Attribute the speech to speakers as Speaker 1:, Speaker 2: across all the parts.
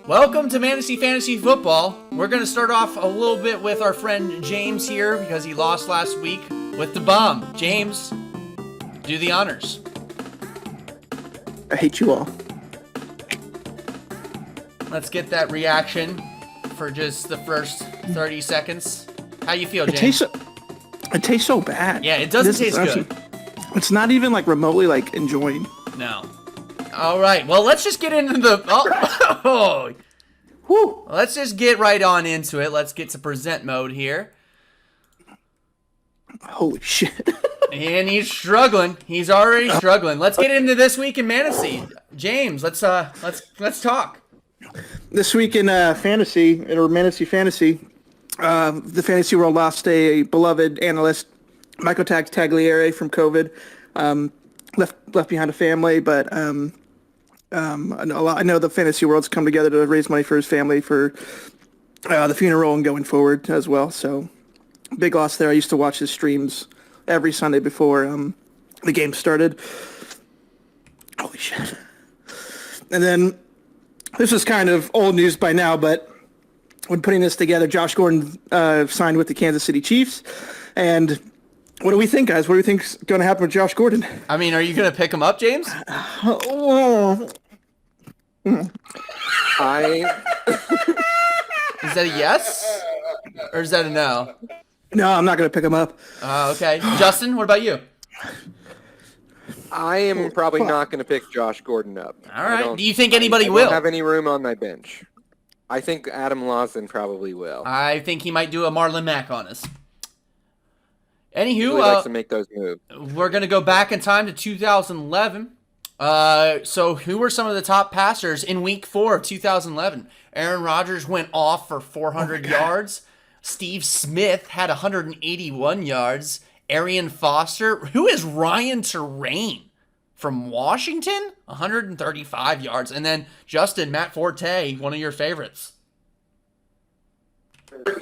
Speaker 1: Welcome to Mantasy Fantasy Football. We're going to start off a little bit with our friend James here because he lost last week with the bomb. James, do the honors.
Speaker 2: I hate you all.
Speaker 1: Let's get that reaction for just the first 30 seconds. How you feel,
Speaker 2: It
Speaker 1: James?
Speaker 2: tastes so bad.
Speaker 1: Yeah, it doesn't taste good.
Speaker 2: It's not even like remotely like enjoying.
Speaker 1: No. All right. Well, let's just get into the.
Speaker 2: Whew.
Speaker 1: Let's just get right on into it. Let's get to present mode here.
Speaker 2: Holy shit.
Speaker 1: And he's struggling. He's already struggling. Let's get into this week in Mantasy. James, let's talk.
Speaker 2: This week in fantasy, or Mantasy Fantasy, the fantasy world lost a beloved analyst, Michael Tagliere, from COVID. Left behind a family, but I know the fantasy world's come together to raise money for his family for the funeral and going forward as well. So big loss there. I used to watch his streams every Sunday before the game started. Holy shit. And then this is kind of old news by now, but when putting this together, Josh Gordon signed with the Kansas City Chiefs. And what do we think, guys? What do we think's going to happen with Josh Gordon?
Speaker 1: I mean, are you going to pick him up, James? Is that a yes? Or is that a no?
Speaker 2: No, I'm not going to pick him up.
Speaker 1: Okay. Justin, what about you?
Speaker 3: I am probably not going to pick Josh Gordon up.
Speaker 1: All right. Do you think anybody
Speaker 3: I
Speaker 1: will?
Speaker 3: don't have any room on my bench. I think Adam Lawson probably will.
Speaker 1: I think he might do a Marlon Mack on us.
Speaker 3: He
Speaker 1: Anywho,
Speaker 3: really likes to make those moves.
Speaker 1: we're going to go back in time to 2011. So who were some of the top passers in week 4 of 2011? Aaron Rodgers went off for 400 yards. Steve Smith had 181 yards. Arian Foster, who is Ryan Terrain from Washington, 135 yards. And then Justin, Matt Forte, one of your favorites.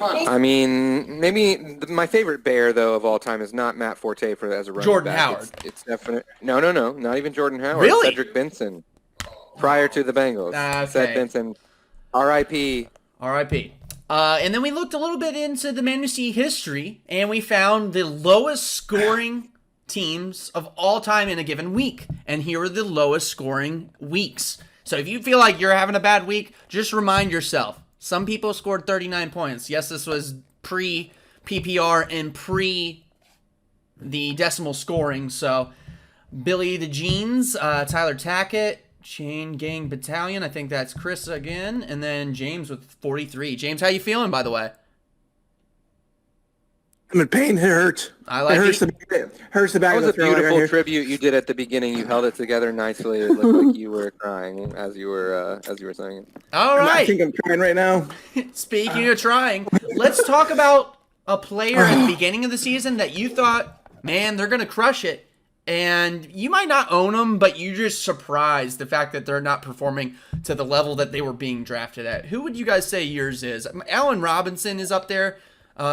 Speaker 3: I mean, maybe my favorite Bear, though, of all time is not Matt Forte as a running
Speaker 1: Jordan
Speaker 3: back.
Speaker 1: Howard.
Speaker 3: It's definite. No, not even Jordan Howard.
Speaker 1: Really?
Speaker 3: Cedric Benson, prior to the Bengals.
Speaker 1: Okay.
Speaker 3: Ced Benson, R.I.P.
Speaker 1: R.I.P. And then we looked a little bit into the Mantasy history, and we found the lowest scoring teams of all time in a given week. And here are the lowest scoring weeks. So if you feel like you're having a bad week, just remind yourself. Some people scored 39 points. Yes, this was pre-PPR and pre the decimal scoring. So Billy the Jeans, Tyler Tackett, Chain Gang Battalion. I think that's Chris again. And then James with 43. James, how you feeling, by the way?
Speaker 2: I'm in pain. It hurts.
Speaker 1: I like
Speaker 2: it. Hurts
Speaker 1: it.
Speaker 2: The back
Speaker 3: That
Speaker 2: of
Speaker 3: was
Speaker 2: the
Speaker 3: a
Speaker 2: throat
Speaker 3: beautiful
Speaker 2: right here.
Speaker 3: tribute you did at the beginning. You held it together nicely. It looked like you were crying as you were saying it.
Speaker 1: All
Speaker 2: I
Speaker 1: right.
Speaker 2: think I'm trying right now.
Speaker 1: Speaking of trying, let's talk about a player at the beginning of the season that you thought, man, they're going to crush it. And you might not own them, but you just surprised the fact that they're not performing to the level that they were being drafted at. Who would you guys say yours is? Allen Robinson is up there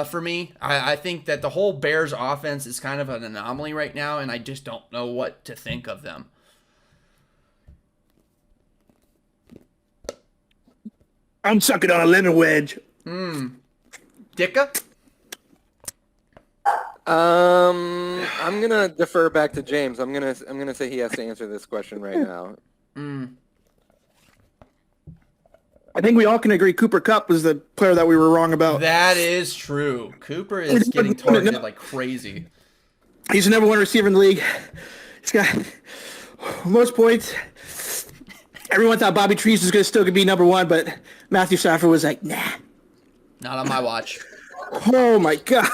Speaker 1: for me. I think that the whole Bears offense is kind of an anomaly right now, and I just don't know what to think of them.
Speaker 2: I'm sucking on a lemon wedge.
Speaker 1: Dicka?
Speaker 3: I'm gonna defer back to James. I'm gonna say he has to answer this question right now.
Speaker 2: I think we all can agree Cooper Kupp was the player that we were wrong about.
Speaker 1: That is true. Cooper is getting targeted like crazy.
Speaker 2: He's the number 1 receiver in the league. He's got most points. Everyone thought Bobby Trees was still going to be number 1, but Matthew Stafford was like, nah.
Speaker 1: Not on my watch.
Speaker 2: Oh, my God,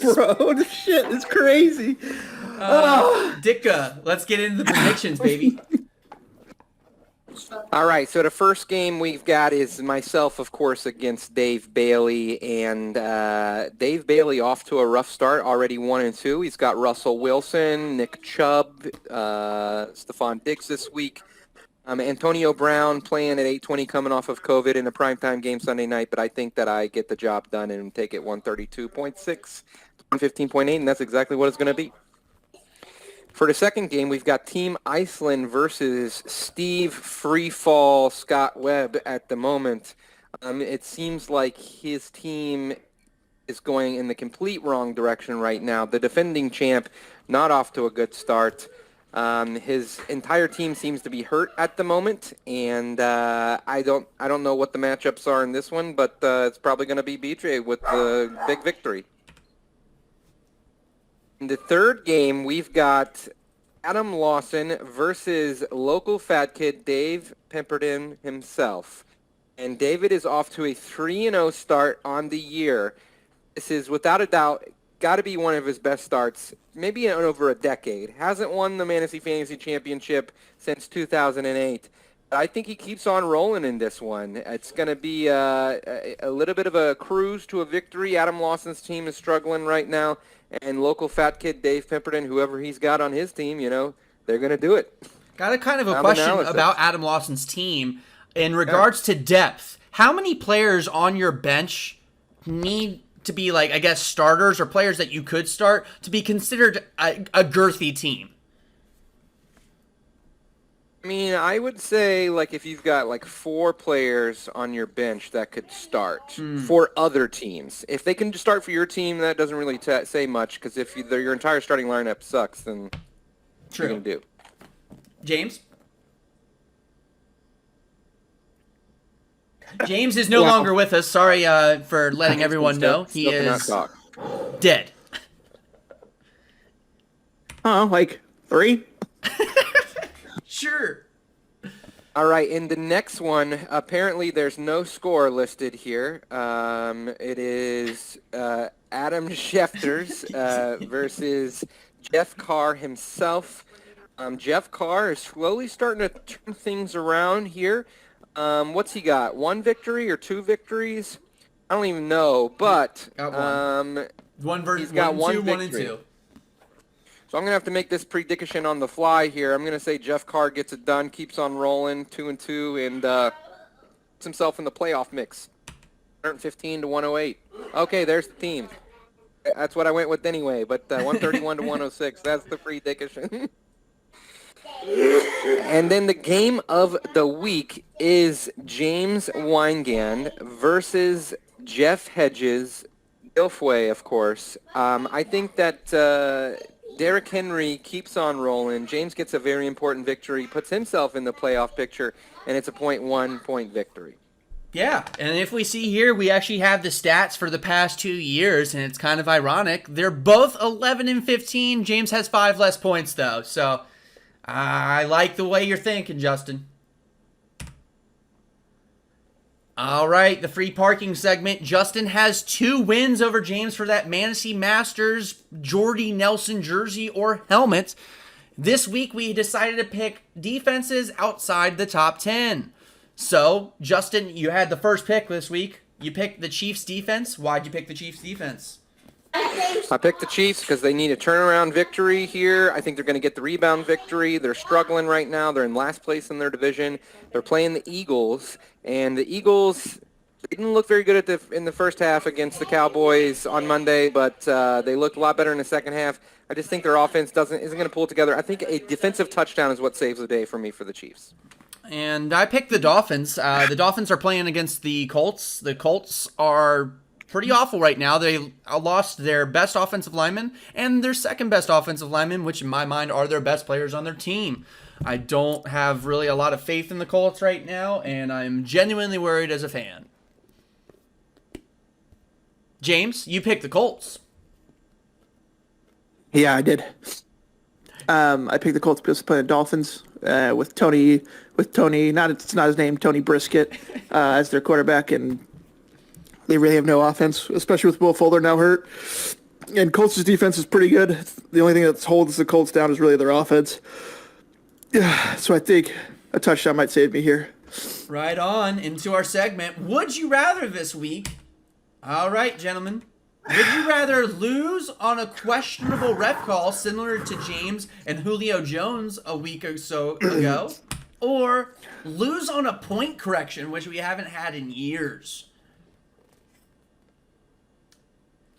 Speaker 2: bro. This shit is crazy.
Speaker 1: Dicka, let's get into the predictions, baby.
Speaker 3: All right, so the first game we've got is myself, of course, against Dave Bailey, and Dave Bailey off to a rough start, already 1-2. He's got Russell Wilson, Nick Chubb, Stephon Diggs this week. Antonio Brown playing at 8:20, coming off of COVID in a primetime game Sunday night, but I think that I get the job done and take it 132.6, 115.8, and that's exactly what it's going to be. For the second game, we've got Team Iceland versus Steve Freefall Scott Webb at the moment. It seems like his team is going in the complete wrong direction right now. The defending champ not off to a good start. His entire team seems to be hurt at the moment, and I don't know what the matchups are in this one, but it's probably going to be BJ with the big victory. In the third game, we've got Adam Lawson versus local fat kid Dave Pemberton himself. And David is off to a 3-0 start on the year. This is, without a doubt, got to be one of his best starts, maybe in over a decade. Hasn't won the Mantasy Fantasy Championship since 2008. But I think he keeps on rolling in this one. It's going to be a little bit of a cruise to a victory. Adam Lawson's team is struggling right now. And local fat kid Dave Pemberton, whoever he's got on his team, they're going to do it.
Speaker 1: Got a kind of a question about Adam Lawson's team. In regards to depth, how many players on your bench need to be, like, I guess, starters or players that you could start to be considered a girthy team?
Speaker 3: I mean, I would say, like, if you've got, like, 4 players on your bench that could start for other teams. If they can just start for your team, that doesn't really say much, because if your entire starting lineup sucks, then what are you going to do?
Speaker 1: James? James is no longer with us. Sorry for letting everyone know. He is dead.
Speaker 2: Oh, like 3?
Speaker 1: Sure.
Speaker 3: All right, in the next one, apparently there's no score listed here. It is Adam Schefters versus Jeff Carr himself. Jeff Carr is slowly starting to turn things around here. What's he got? 1 victory or 2 victories? I don't even know, but
Speaker 1: he's got one victory. 2.
Speaker 3: So I'm going to have to make this prediction on the fly here. I'm going to say Jeff Carr gets it done, keeps on rolling, 2-2, and puts himself in the playoff mix. 115 to 108. Okay, there's the team. That's what I went with anyway, but 131 to 106. That's the prediction. And then the game of the week is James Weingand versus Jeff Hedges, Gilfway, of course. I think that Derrick Henry keeps on rolling. James gets a very important victory, puts himself in the playoff picture, and it's a 0.1 point victory.
Speaker 1: Yeah, and if we see here, we actually have the stats for the past 2 years, and it's kind of ironic. They're both 11 and 15. James has 5 less points, though, so I like the way you're thinking, Justin. All right, the free parking segment. Justin has 2 wins over James for that Mantasy Masters Jordy Nelson jersey or helmet. This week, we decided to pick defenses outside the top 10. So, Justin, you had the first pick this week. You picked the Chiefs defense. Why'd you pick the Chiefs defense?
Speaker 3: I picked the Chiefs because they need a turnaround victory here. I think they're going to get the rebound victory. They're struggling right now. They're in last place in their division. They're playing the Eagles, and the Eagles didn't look very good in the first half against the Cowboys on Monday, but they looked a lot better in the second half. I just think their offense isn't going to pull it together. I think a defensive touchdown is what saves the day for me for the Chiefs.
Speaker 1: And I picked the Dolphins. The Dolphins are playing against the Colts. The Colts are pretty awful right now. They lost their best offensive lineman and their second best offensive lineman, which in my mind are their best players on their team. I don't have really a lot of faith in the Colts right now, and I'm genuinely worried as a fan. James, you picked the Colts.
Speaker 2: Yeah, I did. I picked the Colts because playing the Dolphins with Tony. It's not his name, Tony Brisket, as their quarterback, and they really have no offense, especially with Will Fuller now hurt. And Colts' defense is pretty good. The only thing that holds the Colts down is really their offense. Yeah, so I think a touchdown might save me here.
Speaker 1: Right on into our segment. Would you rather this week? All right, gentlemen. Would you rather lose on a questionable ref call similar to James and Julio Jones a week or so ago, or lose on a point correction, which we haven't had in years?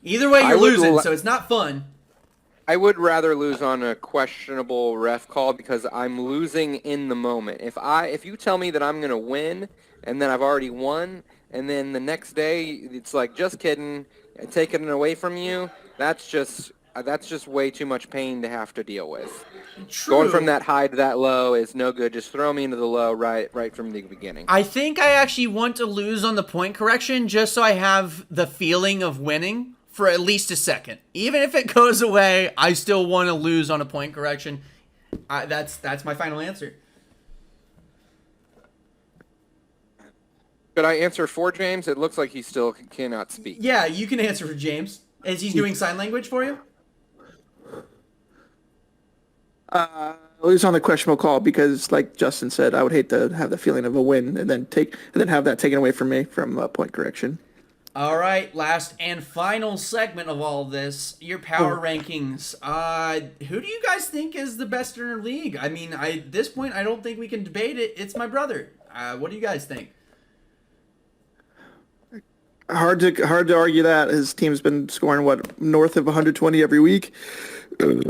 Speaker 1: Either way, you're losing, so it's not fun.
Speaker 3: I would rather lose on a questionable ref call because I'm losing in the moment. If you tell me that I'm going to win and then I've already won and then the next day it's like just kidding, taking it away from you, that's just way too much pain to have to deal with.
Speaker 1: True.
Speaker 3: Going from that high to that low is no good. Just throw me into the low right from the beginning.
Speaker 1: I think I actually want to lose on the point correction just so I have the feeling of winning for at least a second. Even if it goes away, I still want to lose on a point correction. That's my final answer.
Speaker 3: Could I answer for James? It looks like he still cannot speak.
Speaker 1: Yeah, you can answer for James. Is he doing sign language for you?
Speaker 2: Lose on the questionable call because, like Justin said, I would hate to have the feeling of a win and then have that taken away from me from point correction.
Speaker 1: All right, last and final segment of all this, your power rankings. Who do you guys think is the best in our league? I mean, at this point, I don't think we can debate it. It's my brother. What do you guys think?
Speaker 2: Hard to argue that. His team's been scoring north of 120 every week. And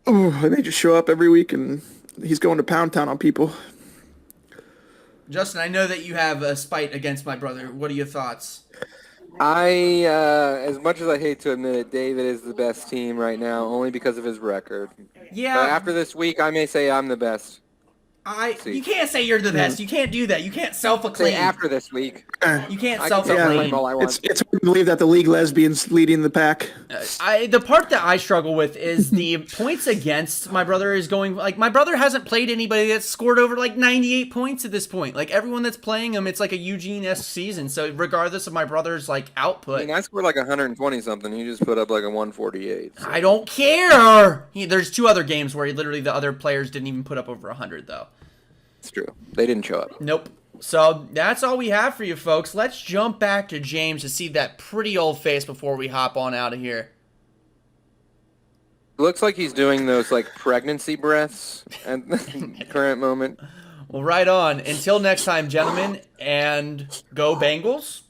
Speaker 2: they just show up every week, and he's going to Pound Town on people.
Speaker 1: Justin, I know that you have a spite against my brother. What are your thoughts?
Speaker 3: As much as I hate to admit it, David is the best team right now, only because of his record.
Speaker 1: Yeah.
Speaker 3: But after this week, I may say I'm the best.
Speaker 1: You can't say you're the best. You can't do that. You can't self-acclaim.
Speaker 3: Say after this week.
Speaker 1: You can't
Speaker 3: I can
Speaker 1: self-acclaim.
Speaker 3: self-acclaim all I want.
Speaker 2: It's hard to believe that the league lesbians leading the pack.
Speaker 1: The part that I struggle with is the points against my brother is going, like, my brother hasn't played anybody that's scored over, like, 98 points at this point. Like, everyone that's playing him, it's like a Eugene-esque season. So, regardless of my brother's, like, output.
Speaker 3: I mean, I scored like 120-something. He just put up like a 148. So.
Speaker 1: I don't care! There's 2 other games where the other players didn't even put up over 100, though.
Speaker 3: It's true. They didn't show up.
Speaker 1: Nope. So that's all we have for you folks. Let's jump back to James to see that pretty old face before we hop on out of here.
Speaker 3: Looks like he's doing those like pregnancy breaths at the current moment.
Speaker 1: Well, right on. Until next time, gentlemen, and go Bengals.